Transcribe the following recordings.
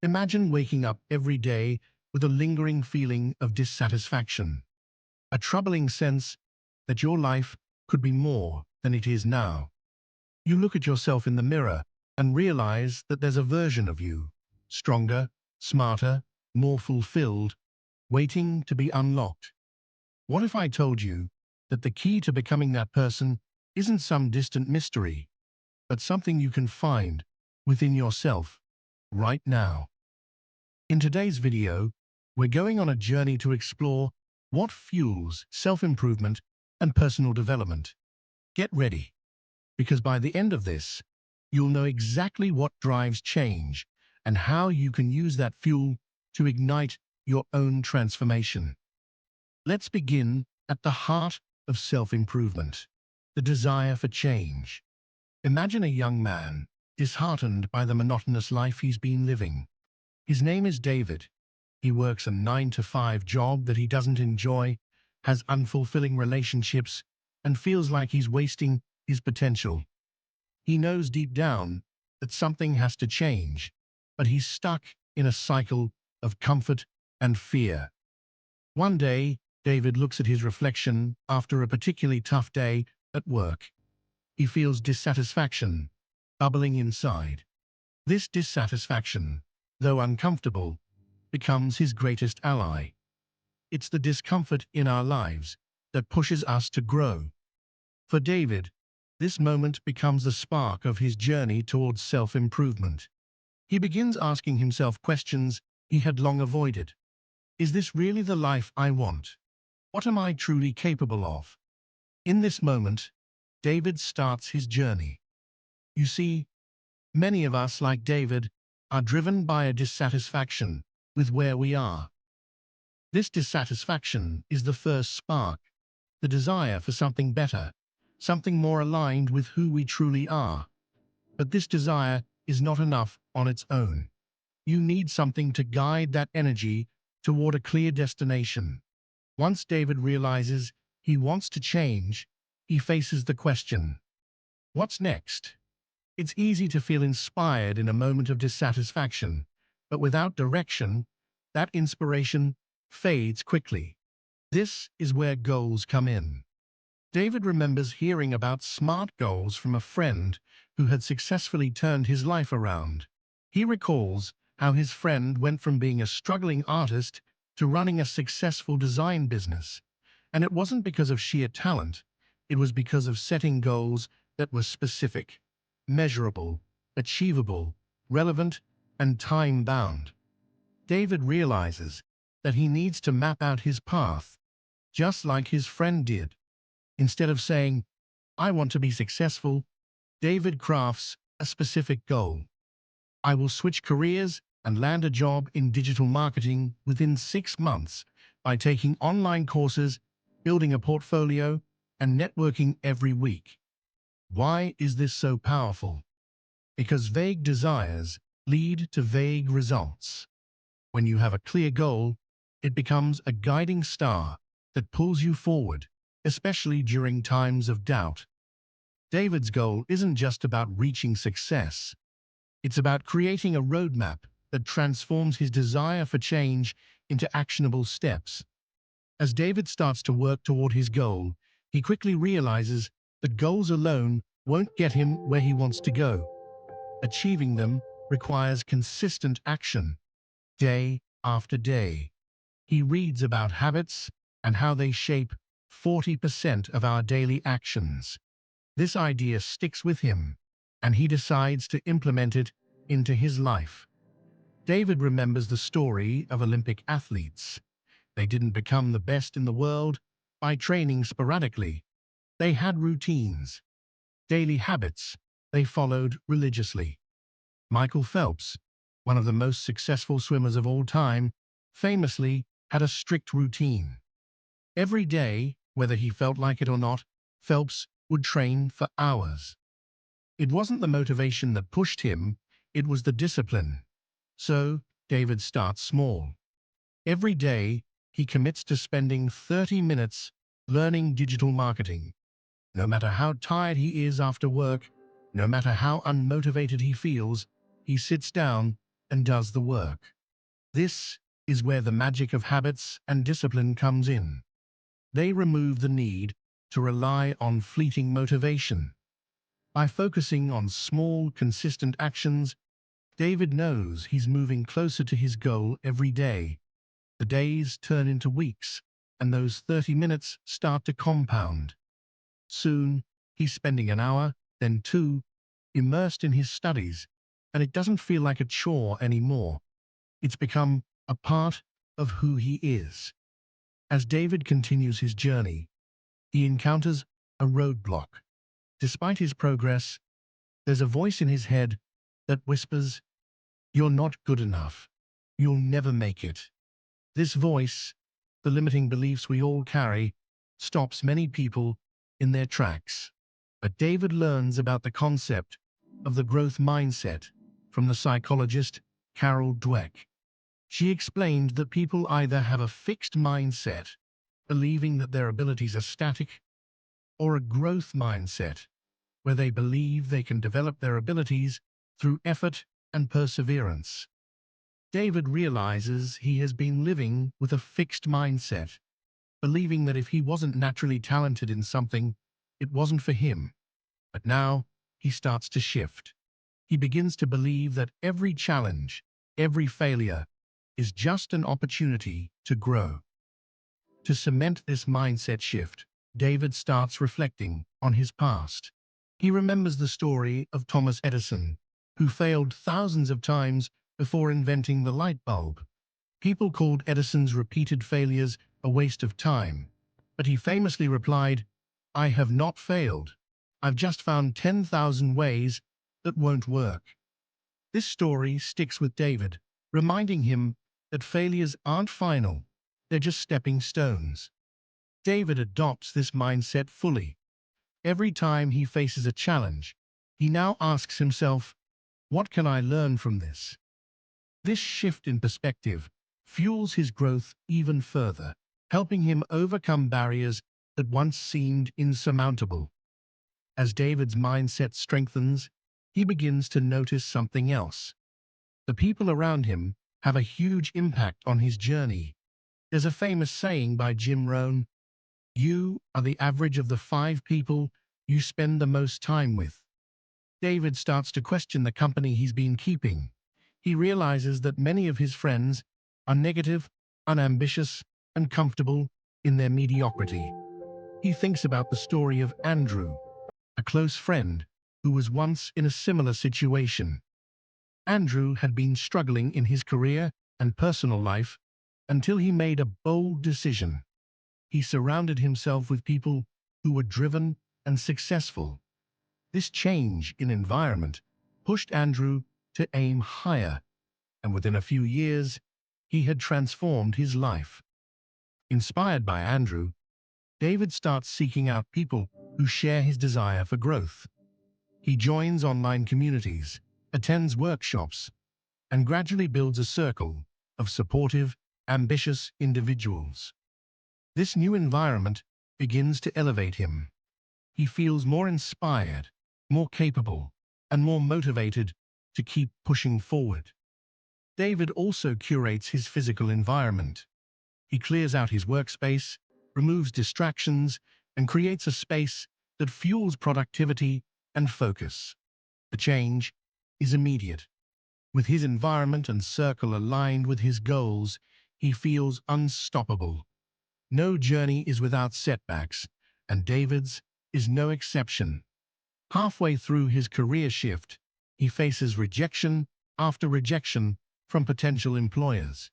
Imagine waking up every day with a lingering feeling of dissatisfaction, a troubling sense that your life could be more than it is now. You look at yourself in the mirror and realize that there's a version of you, stronger, smarter, more fulfilled, waiting to be unlocked. What if I told you that the key to becoming that person isn't some distant mystery, but something you can find within yourself right now? In today's video, we're going on a journey to explore what fuels self-improvement and personal development. Get ready, because by the end of this, you'll know exactly what drives change and how you can use that fuel to ignite your own transformation. Let's begin at the heart of self-improvement, the desire for change. Imagine a young man, disheartened by the monotonous life he's been living. His name is David. He works a 9-to-5 job that he doesn't enjoy, has unfulfilling relationships, and feels like he's wasting his potential. He knows deep down that something has to change, but he's stuck in a cycle of comfort and fear. One day, David looks at his reflection after a particularly tough day at work. He feels dissatisfaction bubbling inside. This dissatisfaction, though uncomfortable, becomes his greatest ally. It's the discomfort in our lives that pushes us to grow. For David, this moment becomes the spark of his journey towards self-improvement. He begins asking himself questions he had long avoided. Is this really the life I want? What am I truly capable of? In this moment, David starts his journey. You see, many of us, like David, are driven by a dissatisfaction with where we are. This dissatisfaction is the first spark, the desire for something better, something more aligned with who we truly are. But this desire is not enough on its own. You need something to guide that energy toward a clear destination. Once David realizes he wants to change, he faces the question, what's next? It's easy to feel inspired in a moment of dissatisfaction, but without direction, that inspiration fades quickly. This is where goals come in. David remembers hearing about SMART goals from a friend who had successfully turned his life around. He recalls how his friend went from being a struggling artist to running a successful design business. And it wasn't because of sheer talent, it was because of setting goals that were specific, measurable, achievable, relevant, and time-bound. David realizes that he needs to map out his path, just like his friend did. Instead of saying, I want to be successful, David crafts a specific goal. I will switch careers and land a job in digital marketing within 6 months by taking online courses, building a portfolio, and networking every week. Why is this so powerful? Because vague desires lead to vague results. When you have a clear goal, it becomes a guiding star that pulls you forward, especially during times of doubt. David's goal isn't just about reaching success. It's about creating a roadmap that transforms his desire for change into actionable steps. As David starts to work toward his goal, he quickly realizes that goals alone won't get him where he wants to go. Achieving them requires consistent action, day after day. He reads about habits and how they shape 40% of our daily actions. This idea sticks with him, and he decides to implement it into his life. David remembers the story of Olympic athletes. They didn't become the best in the world by training sporadically. They had routines, daily habits they followed religiously. Michael Phelps, one of the most successful swimmers of all time, famously had a strict routine. Every day, whether he felt like it or not, Phelps would train for hours. It wasn't the motivation that pushed him, it was the discipline. So, David starts small. Every day, he commits to spending 30 minutes learning digital marketing. No matter how tired he is after work, no matter how unmotivated he feels, he sits down and does the work. This is where the magic of habits and discipline comes in. They remove the need to rely on fleeting motivation. By focusing on small, consistent actions, David knows he's moving closer to his goal every day. The days turn into weeks, and those 30 minutes start to compound. Soon, he's spending an hour, then two, immersed in his studies, and it doesn't feel like a chore anymore. It's become a part of who he is. As David continues his journey, he encounters a roadblock. Despite his progress, there's a voice in his head that whispers, "You're not good enough. You'll never make it." This voice, the limiting beliefs we all carry, stops many people in their tracks. But David learns about the concept of the growth mindset from the psychologist Carol Dweck. She explained that people either have a fixed mindset, believing that their abilities are static, or a growth mindset, where they believe they can develop their abilities through effort and perseverance. David realizes he has been living with a fixed mindset, believing that if he wasn't naturally talented in something, it wasn't for him. But now he starts to shift. He begins to believe that every challenge, every failure, is just an opportunity to grow. To cement this mindset shift, David starts reflecting on his past. He remembers the story of Thomas Edison, who failed thousands of times before inventing the light bulb. People called Edison's repeated failures a waste of time, but he famously replied, "I have not failed. I've just found 10,000 ways that won't work." This story sticks with David, reminding him that failures aren't final, they're just stepping stones. David adopts this mindset fully. Every time he faces a challenge, he now asks himself, "What can I learn from this?" This shift in perspective fuels his growth even further, helping him overcome barriers that once seemed insurmountable. As David's mindset strengthens, he begins to notice something else. The people around him have a huge impact on his journey. There's a famous saying by Jim Rohn: "You are the average of the 5 people you spend the most time with." David starts to question the company he's been keeping. He realizes that many of his friends are negative, unambitious, and comfortable in their mediocrity. He thinks about the story of Andrew, a close friend who was once in a similar situation. Andrew had been struggling in his career and personal life until he made a bold decision. He surrounded himself with people who were driven and successful. This change in environment pushed Andrew to aim higher, and within a few years, he had transformed his life. Inspired by Andrew, David starts seeking out people who share his desire for growth. He joins online communities, attends workshops, and gradually builds a circle of supportive, ambitious individuals. This new environment begins to elevate him. He feels more inspired, more capable, and more motivated to keep pushing forward. David also curates his physical environment. He clears out his workspace, removes distractions, and creates a space that fuels productivity and focus. The change is immediate. With his environment and circle aligned with his goals, he feels unstoppable. No journey is without setbacks, and David's is no exception. Halfway through his career shift, he faces rejection after rejection from potential employers.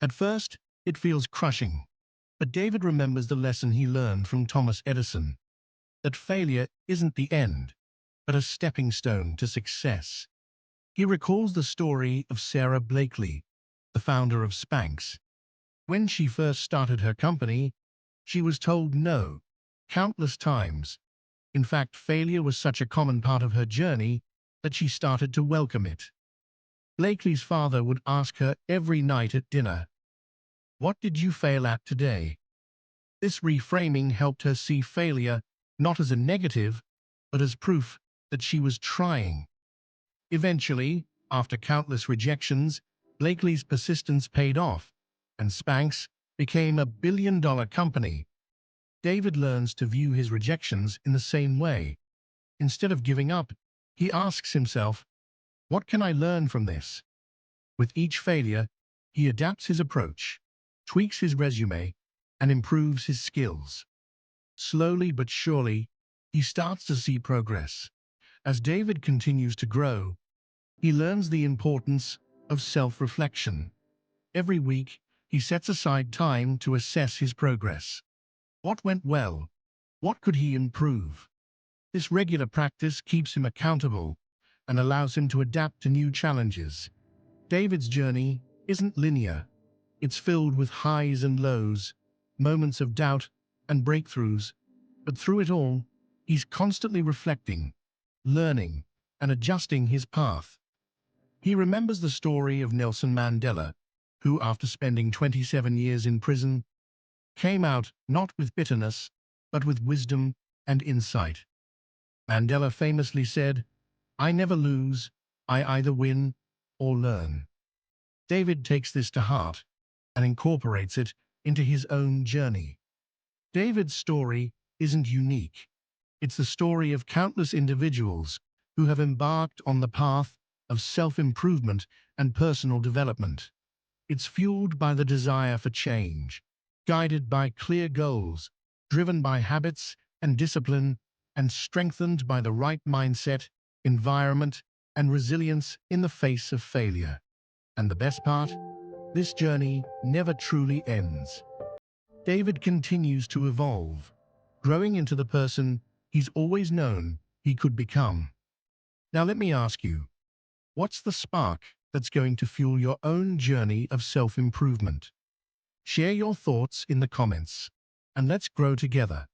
At first, it feels crushing, but David remembers the lesson he learned from Thomas Edison, that failure isn't the end, but a stepping stone to success. He recalls the story of Sarah Blakely, the founder of Spanx. When she first started her company, she was told no countless times. In fact, failure was such a common part of her journey that she started to welcome it. Blakely's father would ask her every night at dinner, "What did you fail at today?" This reframing helped her see failure not as a negative, but as proof that she was trying. Eventually, After countless rejections, Blakely's persistence paid off, and Spanx became a billion-dollar company. David learns to view his rejections in the same way. Instead of giving up, he asks himself, what can I learn from this? With each failure, he adapts his approach, tweaks his resume, and improves his skills. Slowly but surely, he starts to see progress. As David continues to grow, he learns the importance of self-reflection. Every week, he sets aside time to assess his progress. What went well? What could he improve? This regular practice keeps him accountable and allows him to adapt to new challenges. David's journey isn't linear. It's filled with highs and lows, moments of doubt and breakthroughs. But through it all, he's constantly reflecting, learning, and adjusting his path. He remembers the story of Nelson Mandela, who, after spending 27 years in prison, came out not with bitterness, but with wisdom and insight. Mandela famously said, "I never lose, I either win or learn." David takes this to heart and incorporates it into his own journey. David's story isn't unique. It's the story of countless individuals who have embarked on the path of self-improvement and personal development. It's fueled by the desire for change, guided by clear goals, driven by habits and discipline, and strengthened by the right mindset, environment, and resilience in the face of failure. And the best part? This journey never truly ends. David continues to evolve, growing into the person he's always known he could become. Now let me ask you, what's the spark that's going to fuel your own journey of self-improvement? Share your thoughts in the comments, and let's grow together.